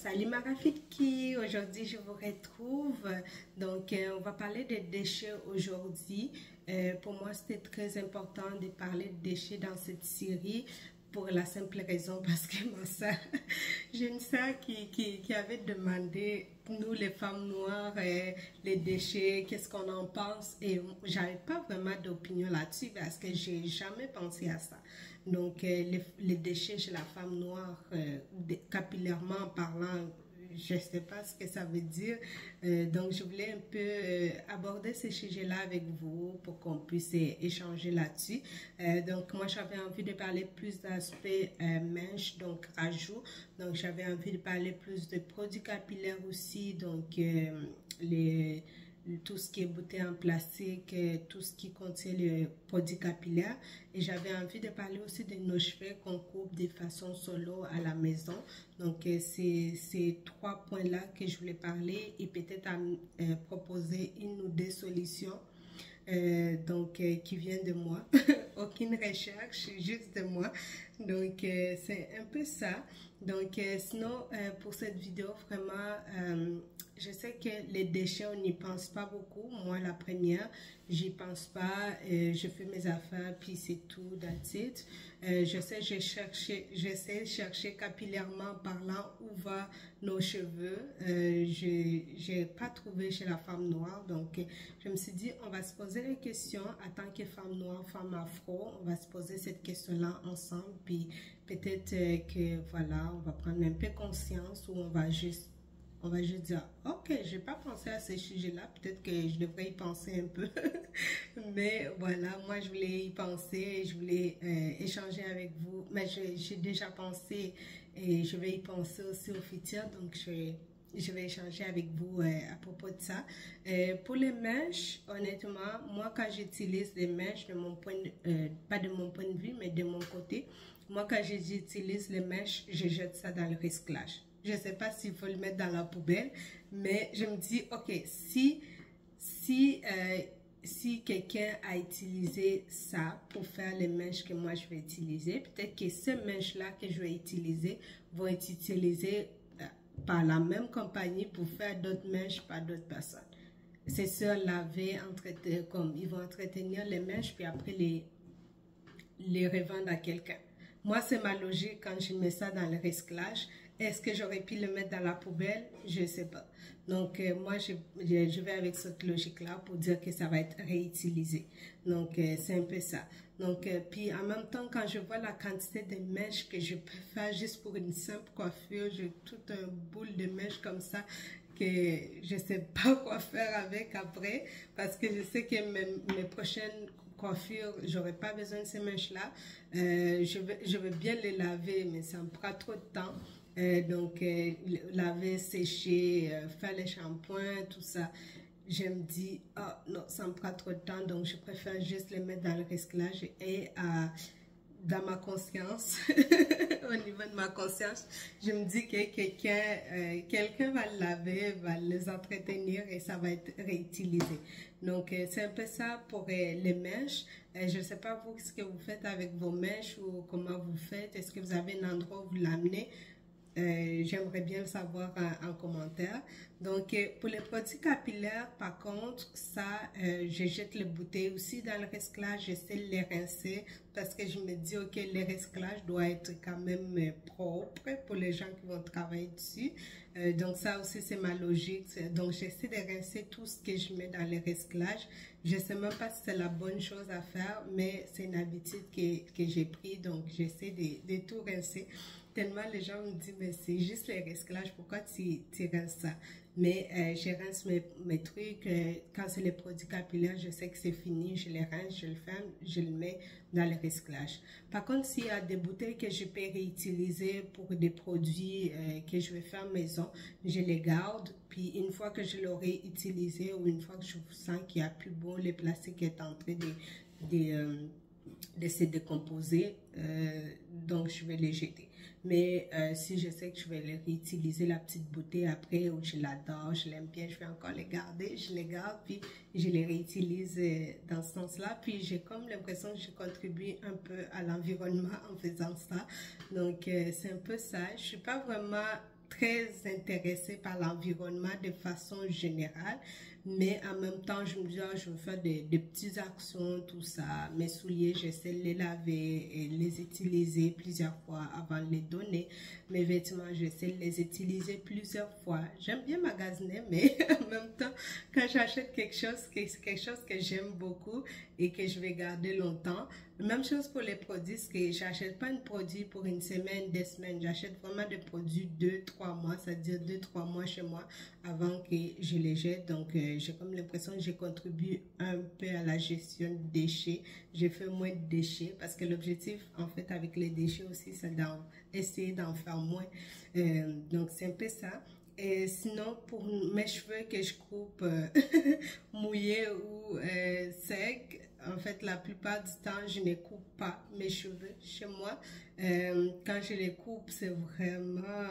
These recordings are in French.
Salut Marafiki, aujourd'hui je vous retrouve. Donc on va parler des déchets aujourd'hui. Pour moi c'était très important de parler de déchets dans cette série pour la simple raison parce que ma soeur, j'ai une soeur qui avait demandé nous les femmes noires les déchets, qu'est-ce qu'on en pense, et j'avais pas vraiment d'opinion là-dessus parce que j'ai jamais pensé à ça. Donc les déchets chez la femme noire, capillairement parlant, je ne sais pas ce que ça veut dire. Donc, je voulais un peu aborder ce sujet-là avec vous pour qu'on puisse échanger là-dessus. Donc, moi, j'avais envie de parler plus d'aspects mèche, donc rajout. Donc, j'avais envie de parler plus de produits capillaires aussi. Donc, tout ce qui est bouteille en plastique, tout ce qui contient les produits capillaires. Et j'avais envie de parler aussi de nos cheveux qu'on coupe de façon solo à la maison. Donc, c'est ces trois points-là que je voulais parler et peut-être proposer une ou deux solutions qui viennent de moi. Aucune recherche, juste de moi. Donc, c'est un peu ça. Donc, sinon, pour cette vidéo, vraiment, je sais que les déchets, on n'y pense pas beaucoup. Moi, la première, j'y pense pas. Je fais mes affaires, puis c'est tout, that's it. J'essaie de chercher capillairement parlant où va nos cheveux. J'ai pas trouvé chez la femme noire. Donc, je me suis dit, on va se poser la question en tant que femme noire, femme afro. On va se poser cette question-là ensemble. Puis peut-être que, voilà, on va prendre un peu conscience ou on va juste dire, ok, je n'ai pas pensé à ce sujet-là, peut-être que je devrais y penser un peu. Mais voilà, moi je voulais y penser, je voulais échanger avec vous. Mais j'ai déjà pensé et je vais y penser aussi au futur, donc je vais échanger avec vous à propos de ça. Pour les mèches, honnêtement, moi quand j'utilise les mèches, pas de mon point de vue, mais de mon côté, moi quand j'utilise les mèches, je jette ça dans le recyclage. Je ne sais pas s'il faut le mettre dans la poubelle, mais je me dis, ok, si quelqu'un a utilisé ça pour faire les mèches que moi je vais utiliser, peut-être que ces mèches-là que je vais utiliser vont être utilisées par la même compagnie pour faire d'autres mèches par d'autres personnes. C'est sûr, laver, comme ils vont entretenir les mèches, puis après les revendre à quelqu'un. Moi, c'est ma logique quand je mets ça dans le recyclage. Est-ce que j'aurais pu le mettre dans la poubelle? Je ne sais pas. Donc, moi, je vais avec cette logique-là pour dire que ça va être réutilisé. Donc, c'est un peu ça. Donc, puis en même temps, quand je vois la quantité de mèches que je peux faire juste pour une simple coiffure, j'ai toute un boule de mèches comme ça que je ne sais pas quoi faire avec après parce que je sais que mes prochaines coiffure, j'aurais pas besoin de ces mèches-là. Je veux bien les laver, mais ça me prend trop de temps. Laver, sécher, faire les shampoings, tout ça. Je me dis, oh non, ça me prend trop de temps, donc je préfère juste les mettre dans le recyclage et dans ma conscience, au niveau de ma conscience, je me dis que quelqu'un va le laver, va les entretenir et ça va être réutilisé. Donc, c'est un peu ça pour les mèches. Je ne sais pas vous, ce que vous faites avec vos mèches ou comment vous faites. Est-ce que vous avez un endroit où vous l'amenez? J'aimerais bien le savoir en commentaire. Donc, pour les produits capillaires, par contre, ça, je jette les bouteilles aussi dans le recyclage. J'essaie de les rincer parce que je me dis, ok, le recyclage doit être quand même propre pour les gens qui vont travailler dessus. Donc, ça aussi, c'est ma logique. Donc, j'essaie de rincer tout ce que je mets dans le recyclage. Je ne sais même pas si c'est la bonne chose à faire, mais c'est une habitude que j'ai pris. Donc, j'essaie de tout rincer. Tellement les gens me disent, mais c'est juste le recyclage, pourquoi tu rinces ça? Mais je rince mes trucs, quand c'est les produits capillaires, je sais que c'est fini, je les rince, je le ferme, je le mets dans le recyclage. Par contre, s'il y a des bouteilles que je peux réutiliser pour des produits que je vais faire maison, je les garde, puis une fois que je l'aurai utilisé ou une fois que je sens qu'il n'y a plus bon, le plastique est en train de se décomposer, donc je vais les jeter. Mais si je sais que je vais les réutiliser, la petite bouteille après, ou je l'adore, je l'aime bien, je vais encore les garder, je les garde, puis je les réutilise dans ce sens-là. Puis j'ai comme l'impression que je contribue un peu à l'environnement en faisant ça. Donc c'est un peu ça. Je suis pas vraiment très intéressée par l'environnement de façon générale, mais en même temps, je me dis, je veux faire des petites actions, tout ça. Mes souliers, j'essaie de les laver et les utiliser plusieurs fois avant de les donner. Mes vêtements, j'essaie de les utiliser plusieurs fois. J'aime bien magasiner, mais en même temps, quand j'achète quelque chose que j'aime beaucoup et que je vais garder longtemps, même chose pour les produits, parce que j'achète pas un produit pour une semaine, 2 semaines. J'achète vraiment des produits 2-3 mois, c'est-à-dire 2-3 mois chez moi avant que je les jette. Donc, j'ai comme l'impression que j'ai contribué un peu à la gestion des déchets. J'ai fait moins de déchets parce que l'objectif, en fait, avec les déchets aussi, c'est d'essayer d'en faire moins. Donc, c'est un peu ça. Et sinon, pour mes cheveux que je coupe mouillés ou secs, en fait, la plupart du temps, je ne coupe pas mes cheveux chez moi. Quand je les coupe, c'est vraiment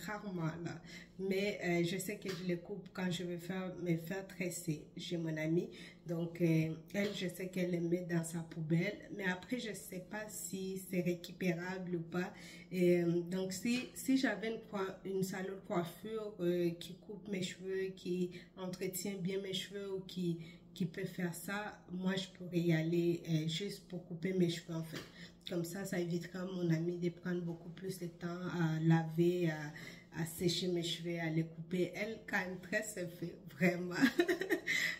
rarement là. Mais je sais que je les coupe quand je vais me faire tresser chez mon amie. Donc, elle, je sais qu'elle les met dans sa poubelle. Mais après, je ne sais pas si c'est récupérable ou pas. Donc, si j'avais une salon de coiffure qui coupe mes cheveux, qui entretient bien mes cheveux ou qui peut faire ça, moi je pourrais y aller juste pour couper mes cheveux en fait. Comme ça évitera mon amie de prendre beaucoup plus de temps à laver, à sécher mes cheveux, à les couper. Elle, quand elle tresse, elle fait vraiment,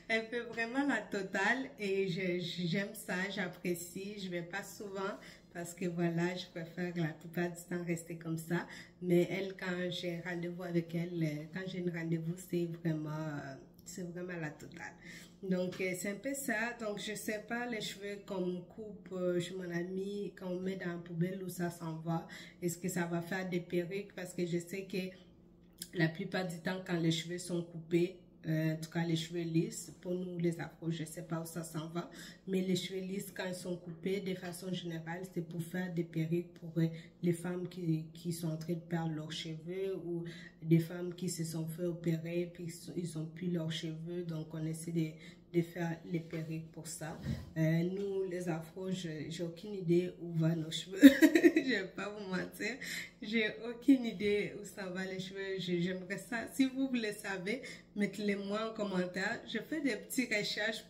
elle fait vraiment la totale et j'aime ça, j'apprécie. Je vais pas souvent parce que voilà, je préfère la plupart du temps rester comme ça. Mais elle, quand j'ai rendez-vous avec elle, quand j'ai un rendez-vous, c'est vraiment la totale. Donc, c'est un peu ça. Donc, je sais pas les cheveux qu'on coupe chez mon ami, quand on met dans la poubelle où ça s'en va. Est-ce que ça va faire des perruques? Parce que je sais que la plupart du temps, quand les cheveux sont coupés, en tout cas les cheveux lisses, pour nous les afros, je sais pas où ça s'en va, mais les cheveux lisses quand ils sont coupés, de façon générale, c'est pour faire des perruques pour les femmes qui sont en train de perdre leurs cheveux ou des femmes qui se sont fait opérer puis ils ont plus leurs cheveux, donc on essaie de faire les perruques pour ça. Nous, les afros, j'ai aucune idée où vont nos cheveux. Je vais pas vous mentir. J'ai aucune idée où ça va les cheveux. J'aimerais ça. Si vous le savez, mettez-le-moi en commentaire. Je fais des petits recherches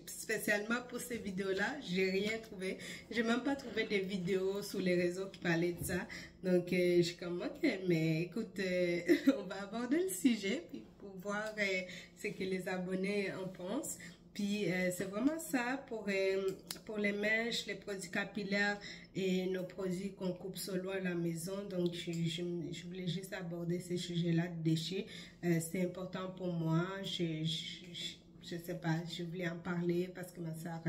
spécialement pour ces vidéos-là. J'ai rien trouvé. J'ai même pas trouvé des vidéos sur les réseaux qui parlaient de ça. Donc, je suis comme, ok, mais écoute, on va aborder le sujet puis pour voir ce que les abonnés en pensent. Puis, c'est vraiment ça pour les mèches, les produits capillaires et nos produits qu'on coupe solo à la maison. Donc, je voulais juste aborder ces sujets-là de déchets. C'est important pour moi. Je sais pas, je voulais en parler parce que ma soeur,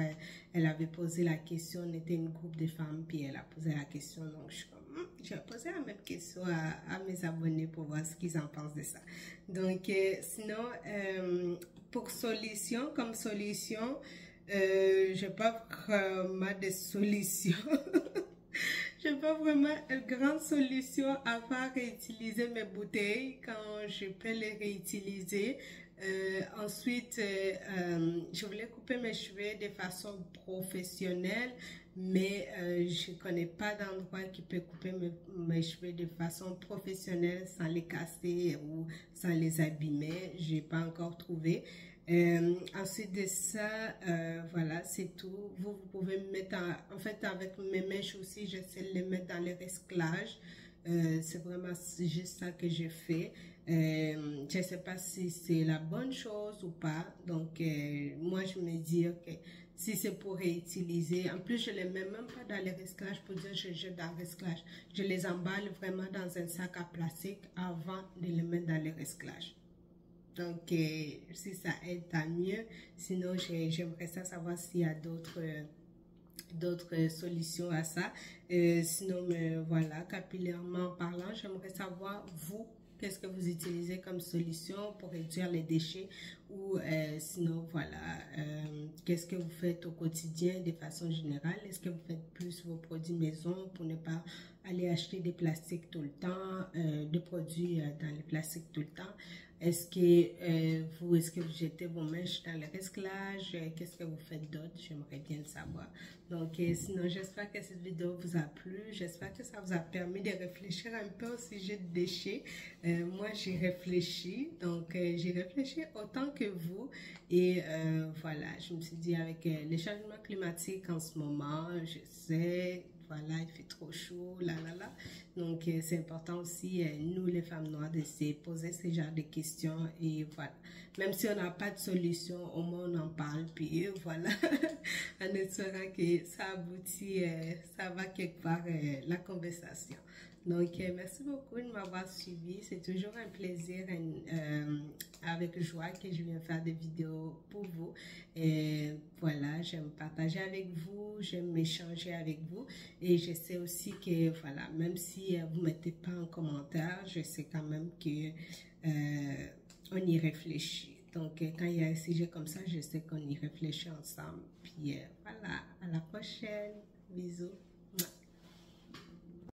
elle avait posé la question. On était une groupe de femmes, puis elle a posé la question. Donc, je vais poser la même question à mes abonnés pour voir ce qu'ils en pensent de ça. Donc, sinon, comme solution, je n'ai pas vraiment de solution. Je n'ai pas vraiment une grande solution à part réutiliser mes bouteilles quand je peux les réutiliser. Ensuite, je voulais couper mes cheveux de façon professionnelle, mais je ne connais pas d'endroit qui peut couper mes cheveux de façon professionnelle sans les casser ou sans les abîmer. Je n'ai pas encore trouvé. Ensuite de ça, voilà, c'est tout. Vous pouvez me mettre, en fait, avec mes mèches aussi, j'essaie de les mettre dans les recyclages. C'est vraiment juste ça que je fais. Je ne sais pas si c'est la bonne chose ou pas. Donc, moi, je me dis, ok, si c'est pour réutiliser. En plus, je ne les mets même pas dans les recyclages pour dire je jette dans le recyclage. Je les emballe vraiment dans un sac à plastique avant de les mettre dans les recyclages. Donc, si ça aide, tant mieux. Sinon, j'aimerais savoir s'il y a d'autres solutions à ça. Sinon, voilà, capillairement parlant, j'aimerais savoir, vous, qu'est-ce que vous utilisez comme solution pour réduire les déchets ou sinon, voilà, qu'est-ce que vous faites au quotidien de façon générale? Est-ce que vous faites plus vos produits maison pour ne pas aller acheter des plastiques tout le temps, des produits dans les plastiques tout le temps? Est-ce que vous jetez vos mèches dans le recyclage? Qu'est-ce que vous faites d'autre? J'aimerais bien le savoir. Donc, sinon, j'espère que cette vidéo vous a plu. J'espère que ça vous a permis de réfléchir un peu au sujet de déchets. Moi, j'ai réfléchi. Donc, j'ai réfléchi autant que vous. Et voilà, je me suis dit avec les changements climatiques en ce moment, je sais... Voilà, il fait trop chaud, là. Donc, c'est important aussi, nous, les femmes noires, de se poser ce genre de questions. Et voilà, même si on n'a pas de solution, au moins on en parle. Puis voilà, en espérant que ça aboutit, ça va quelque part, la conversation. Donc, merci beaucoup de m'avoir suivi. C'est toujours un plaisir, avec joie que je viens faire des vidéos pour vous. Et voilà, j'aime partager avec vous, j'aime échanger avec vous. Et je sais aussi que, voilà, même si vous ne mettez pas en commentaire, je sais quand même que on y réfléchit. Donc, quand il y a un sujet comme ça, je sais qu'on y réfléchit ensemble. Puis voilà, à la prochaine. Bisous.